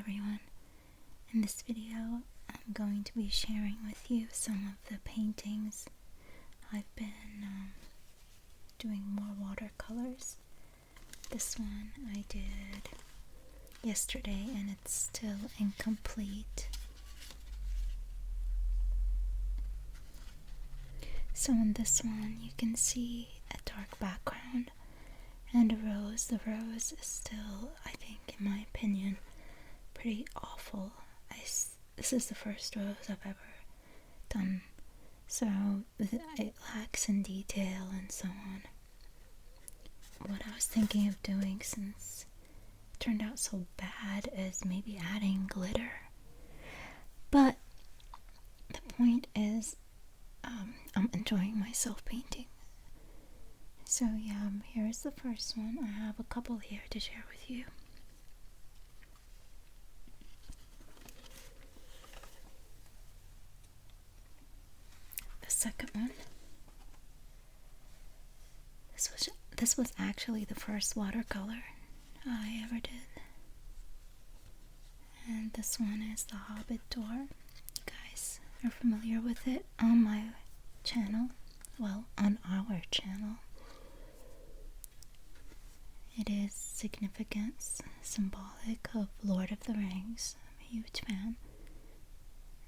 everyone. In this video, I'm going to be sharing with you some of the paintings I've been doing more watercolors. This one I did yesterday and it's still incomplete. So in this one you can see a dark background and a rose. The rose is still, I think, in my opinion, pretty awful. This is the first rose I've ever done, so it lacks in detail and so on. What I was thinking of doing, since it turned out so bad, is maybe adding glitter. But the point is, I'm enjoying myself painting. So yeah, here's the first one. I have a couple here to share with you. The second one. This was actually the first watercolor I ever did. And this one is the Hobbit door. You guys are familiar with it on my channel. Well, on our channel. It is significance, symbolic of Lord of the Rings. I'm a huge fan.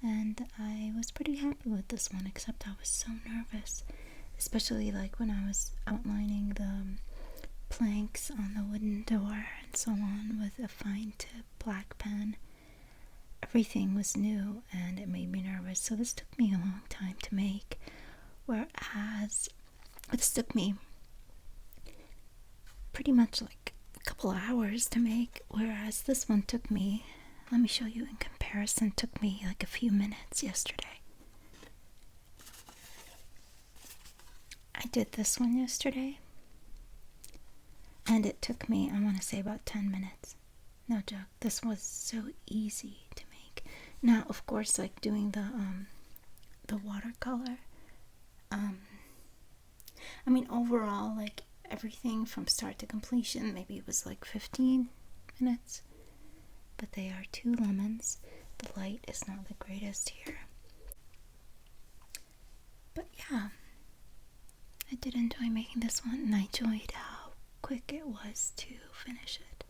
And I was pretty happy with this one, except I was so nervous. Especially like when I was outlining the planks on the wooden door and so on with a fine tip black pen. Everything was new and it made me nervous. So this took me a long time to make. Whereas this took me pretty much like a couple of hours to make. Whereas this one took me, let me show you in comparison, took me like a few minutes yesterday. I did this one yesterday, and it took me, I want to say, about 10 minutes. No joke. This was so easy to make. Now, of course, like doing the watercolor, I mean, overall, like everything from start to completion, maybe it was like 15 minutes. But they are 2 lemons. The light is not the greatest here. But yeah. I did enjoy making this one, and I enjoyed how quick it was to finish it.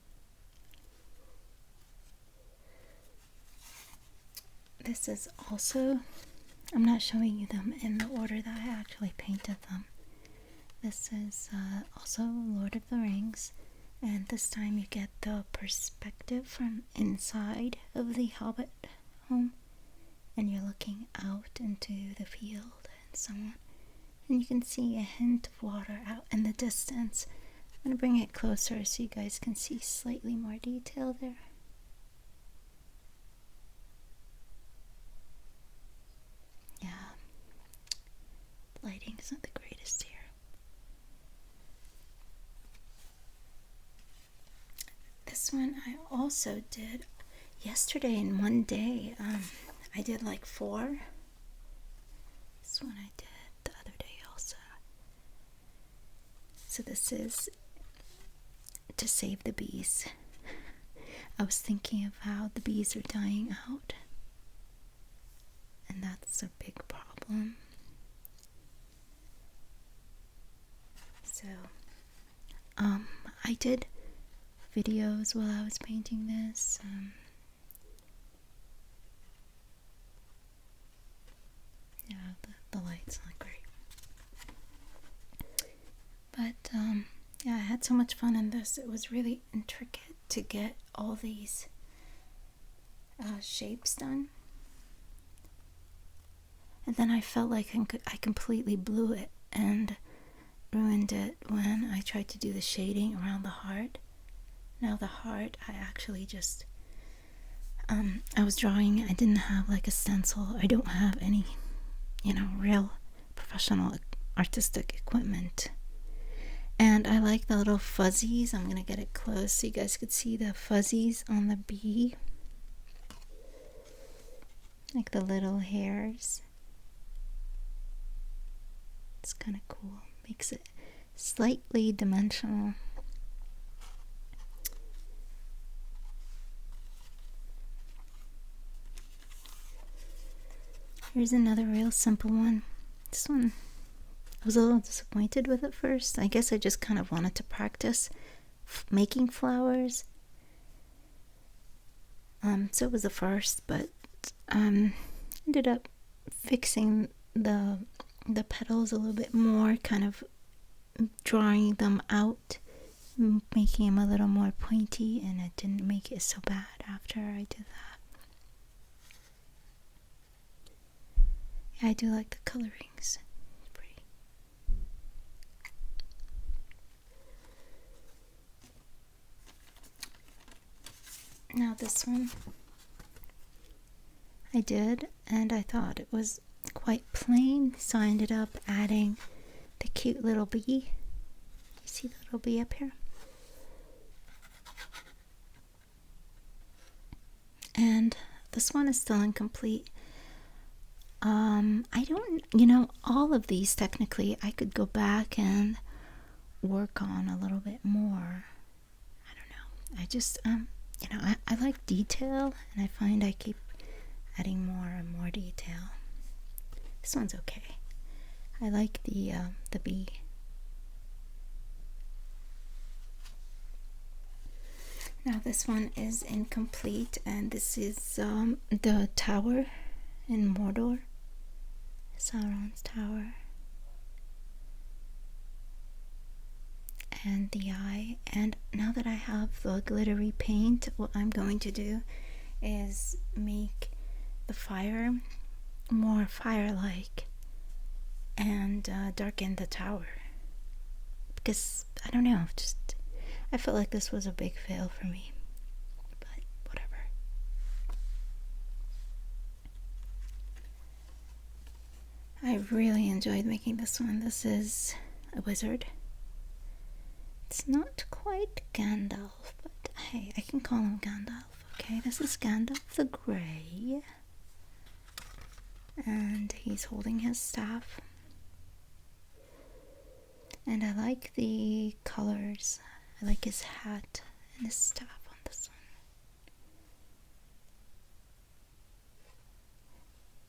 This is also, I'm not showing you them in the order that I actually painted them. This is also Lord of the Rings, and this time you get the perspective from inside of the Hobbit home, and you're looking out into the field and so on. And you can see a hint of water out in the distance. I'm going to bring it closer so you guys can see slightly more detail there. Yeah, lighting isn't the greatest here. This one I also did yesterday in one day. I did like 4. This one I did the other day also. So this is to save the bees. I was thinking of how the bees are dying out, and that's a big problem. So I did videos while I was painting this. Yeah, the light's not great. But yeah, I had so much fun in this. It was really intricate to get all these shapes done. And then I felt like I completely blew it and ruined it when I tried to do the shading around the heart. Now the heart, I actually just, I was drawing, I didn't have like a stencil. I don't have any, real professional artistic equipment. And I like the little fuzzies. I'm gonna get it close so you guys could see the fuzzies on the bee. Like the little hairs. It's kind of cool. Makes it slightly dimensional. Here's another real simple one. This one, I was a little disappointed with at first. I guess I just kind of wanted to practice making flowers. So it was the first, but ended up fixing the petals a little bit more, kind of drawing them out, making them a little more pointy, and it didn't make it so bad after I did that. Yeah, I do like the colorings. It's pretty. Now this one I did, and I thought it was quite plain, so I ended up adding the cute little bee. You see the little bee up here? And this one is still incomplete. I don't, all of these technically I could go back and work on a little bit more. I don't know. I just, I like detail, and I find I keep adding more and more detail. This one's okay. I like the bee. Now this one is incomplete, and this is the tower in Mordor, Sauron's tower, and the eye. And now that I have the glittery paint, what I'm going to do is make the fire more fire-like and darken the tower, because I don't know, just I felt like this was a big fail for me, but whatever. I really enjoyed making this one. This is a wizard. It's not quite Gandalf, but hey, I can call him Gandalf, okay? This is Gandalf the Grey, and he's holding his staff. And I like the colors. I like his hat and his staff on this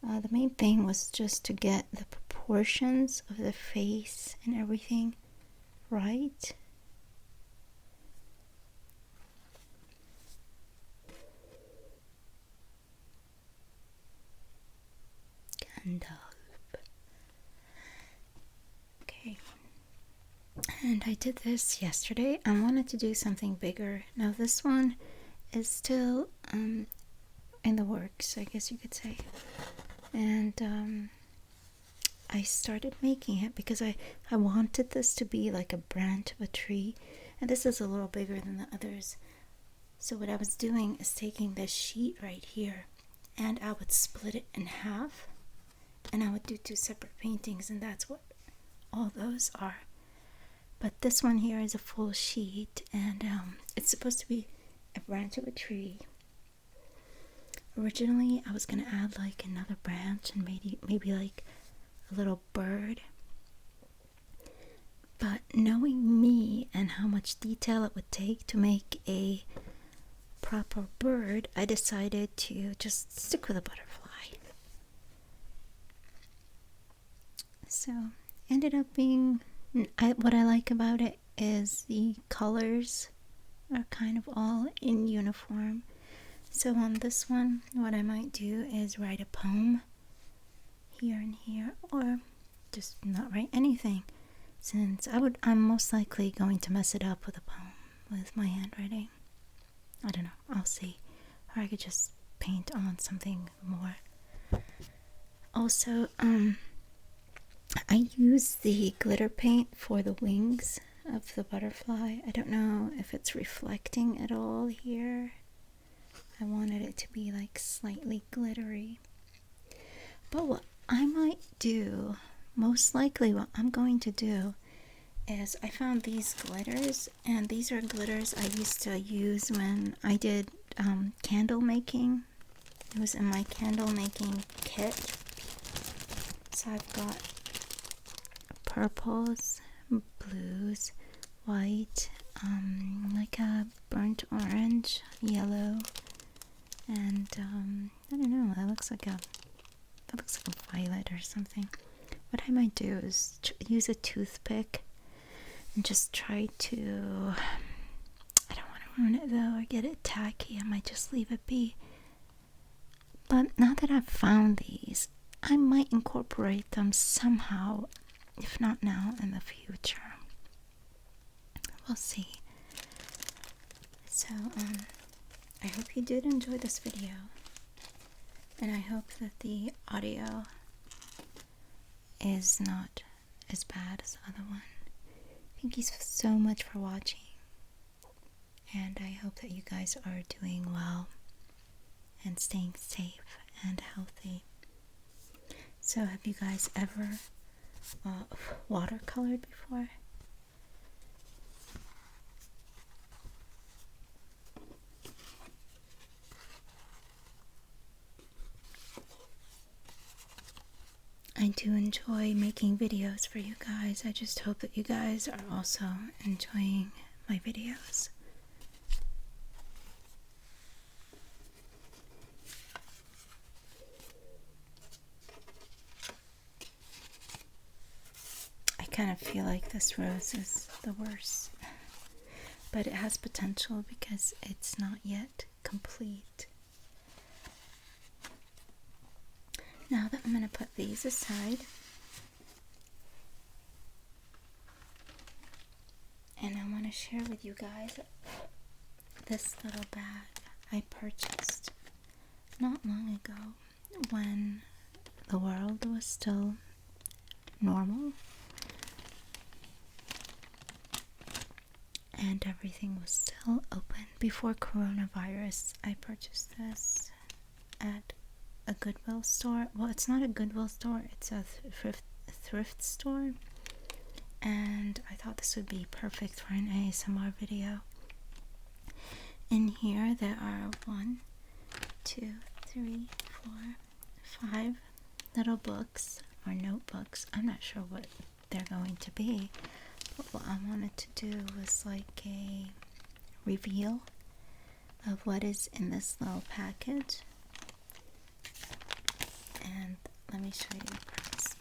one. The main thing was just to get the proportions of the face and everything right. Gandalf. Okay. And I did this yesterday. I wanted to do something bigger. Now this one is still in the works, I guess you could say. And I started making it because I wanted this to be like a branch of a tree. And this is a little bigger than the others. So what I was doing is taking this sheet right here, and I would split it in half, and I would do two separate paintings, and that's what all those are. But this one here is a full sheet, and it's supposed to be a branch of a tree. Originally, I was going to add like another branch and maybe like a little bird. But knowing me and how much detail it would take to make a proper bird, I decided to just stick with a butterfly. So, ended up being... what I like about it is the colors are kind of all in uniform. So on this one, what I might do is write a poem here and here, or just not write anything, since I'm most likely going to mess it up with a poem with my handwriting. I don't know, I'll see. Or I could just paint on something more. Also, I use the glitter paint for the wings of the butterfly. I don't know if it's reflecting at all here. I wanted it to be like slightly glittery. But what I might do, most likely what I'm going to do, is I found these glitters, and these are glitters I used to use when I did candle making. It was in my candle making kit. So I've got purples, blues, white, like a burnt orange, yellow, and I don't know, that looks like a It looks like a violet or something. What I might do is use a toothpick and just try to, I don't want to ruin it though or get it tacky. I might just leave it be. But now that I've found these, I might incorporate them somehow, if not now, in the future. We'll see. So, I hope you did enjoy this video. And I hope that the audio is not as bad as the other one. Thank you so much for watching. And I hope that you guys are doing well and staying safe and healthy. So, have you guys ever watercolored before? I do enjoy making videos for you guys. I just hope that you guys are also enjoying my videos. I kind of feel like this rose is the worst, but it has potential because it's not yet complete. Now that I'm going to put these aside, and I want to share with you guys this little bag I purchased not long ago when the world was still normal and everything was still open. Before coronavirus, I purchased this at a Goodwill store. Well, it's not a Goodwill store, it's a thrift store, and I thought this would be perfect for an ASMR video. In here there are 1, 2, 3, 4, 5 little books or notebooks. I'm not sure what they're going to be, but what I wanted to do was like a reveal of what is in this little package. And let me show you the price.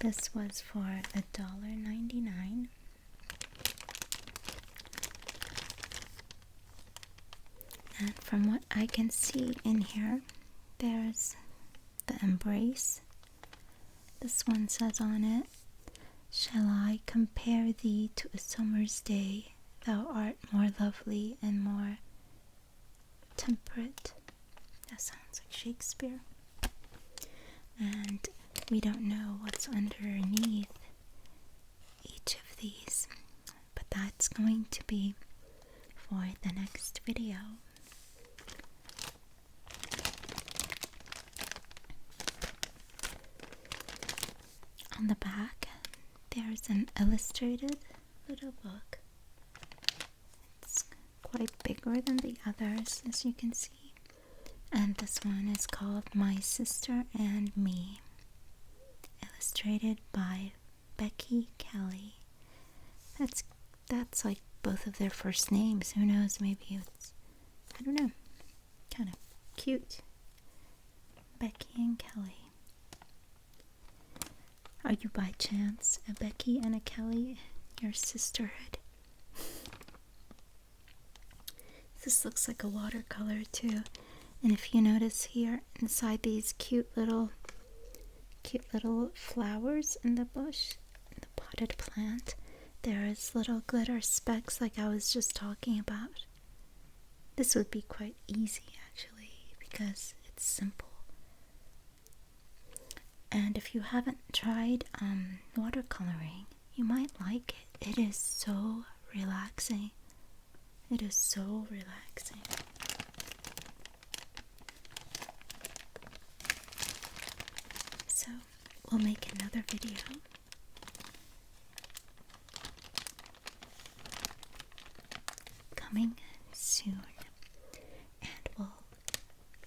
This was for $1.99. And from what I can see in here, there's the embrace. This one says on it, "Shall I compare thee to a summer's day? Thou art more lovely and more temperate." That sounds like Shakespeare. And we don't know what's underneath each of these, but that's going to be for the next video. On the back, there's an illustrated little book. It's quite bigger than the others, as you can see. And this one is called My Sister and Me, illustrated by Becky Kelly. That's like both of their first names. Who knows? Maybe it's, I don't know, kind of cute. Becky and Kelly. Are you by chance a Becky and a Kelly? Your sisterhood. This looks like a watercolor too. And if you notice here inside these cute little flowers in the bush, in the potted plant, there is little glitter specks like I was just talking about. This would be quite easy actually because it's simple. And if you haven't tried watercoloring, you might like it. It is so relaxing. It is so relaxing. So, we'll make another video. Coming soon. And we'll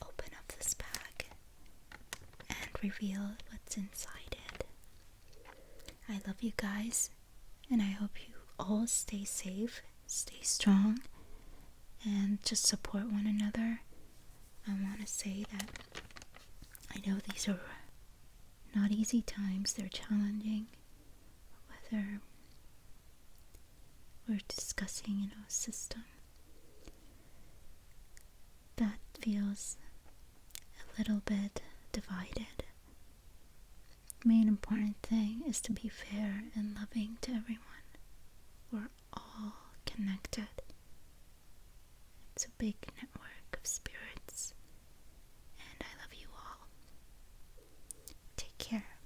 open up this bag and reveal what's inside it. I love you guys, and I hope you all stay safe, stay strong, and just support one another. I want to say that I know these are not easy times, they're challenging, whether we're discussing, a system that feels a little bit divided. Main important thing is to be fair and loving to everyone. We're all connected. It's a big network of spirits, and I love you all. Take care.